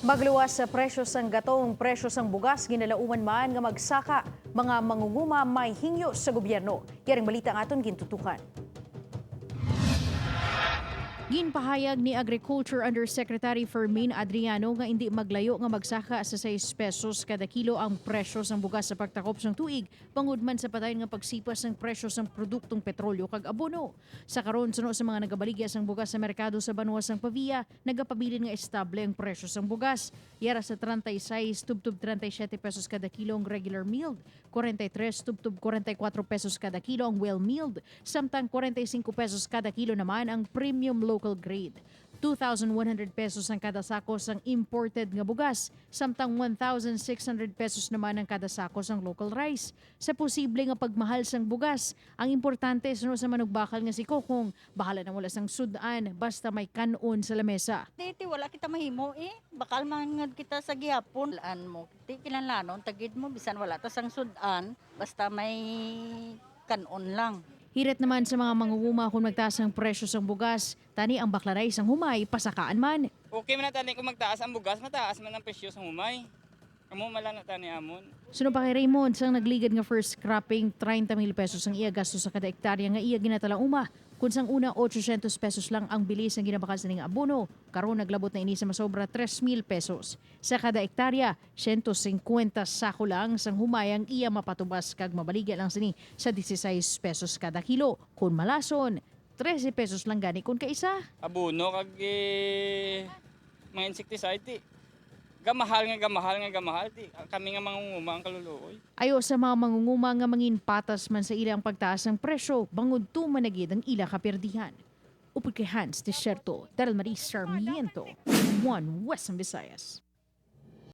Magluwas sa presyo sang gatong, presyo sang bugas, ginalauman man nga magsaka, mga mangunguma may hingyo sa gobyerno. Yaring balita nga aton gintutukan. Ginpahayag ni Agriculture Undersecretary Fermin Adriano nga hindi maglayo nga magsaka sa 6 pesos kada kilo ang presyo sang bugas sa pagtakop sang tuig, bangod man sa padayon nga pagsipas ng presyo sang produktong petrolyo kag abono. Sa karon suno sa mga nagabaligya sang bugas sa merkado sa Banwa sang Pavia, nagapabilin nga estable ang presyo sang bugas. Yara sa 36 tubtub 37 pesos kada kilo ang regular milled, 43 tubtub 44 pesos kada kilo ang well milled, samtang 45 pesos kada kilo naman ang premium local grade. 2,100 pesos ang kada sako sang imported nga bugas, samtang 1,600 pesos naman ang kada sako sang local rice. Sa posible nga pagmahal sang bugas, ang importante suno sa manugbakal nga si Kokong, bahala na wala sang sudan basta may kanon sa lamesa. Diti wala kita mahimo bakal mangad kita sa gihapon. Laan mo, ti kinalanon tagid mo bisan wala ta sang sudan basta may kanon lang. Hirit naman sa mga mangunguma kung magtaas ang presyo sang bugas, tani ang baklaray sang humay, pasakaan man. Okay man na tani kung magtaas ang bugas, mataas man ang presyo sa humay. Kamo mala na tani amon. Suno pa kay Raymond, sang nagligad nga first cropping, 30,000 pesos ang iya gasto sa kada hektarya nga iya ginatalang uma. Kung sang una, 800 pesos lang ang bilis ng ginabakal sa ning abono, karon naglabot na ini sa masobra 3,000 pesos. Sa kada hektarya, 150 sako lang sang humayang iya mapatubas kag mabaligya lang sini sa 16 pesos kada kilo. Kung malason, 13 pesos lang gani kung kaisa. Abono kag mga insecticide. Gamahal ti. Kami nga mangunguma ang kaluluoy. Ayo sa mga mangunguma nga mangin patas man sa ilang pagtaas ng presyo, bangod tumanagid ang ila kaperdihan. Upod kay Hans Desierto, Daryl Marie Sarmiento, One Western Visayas.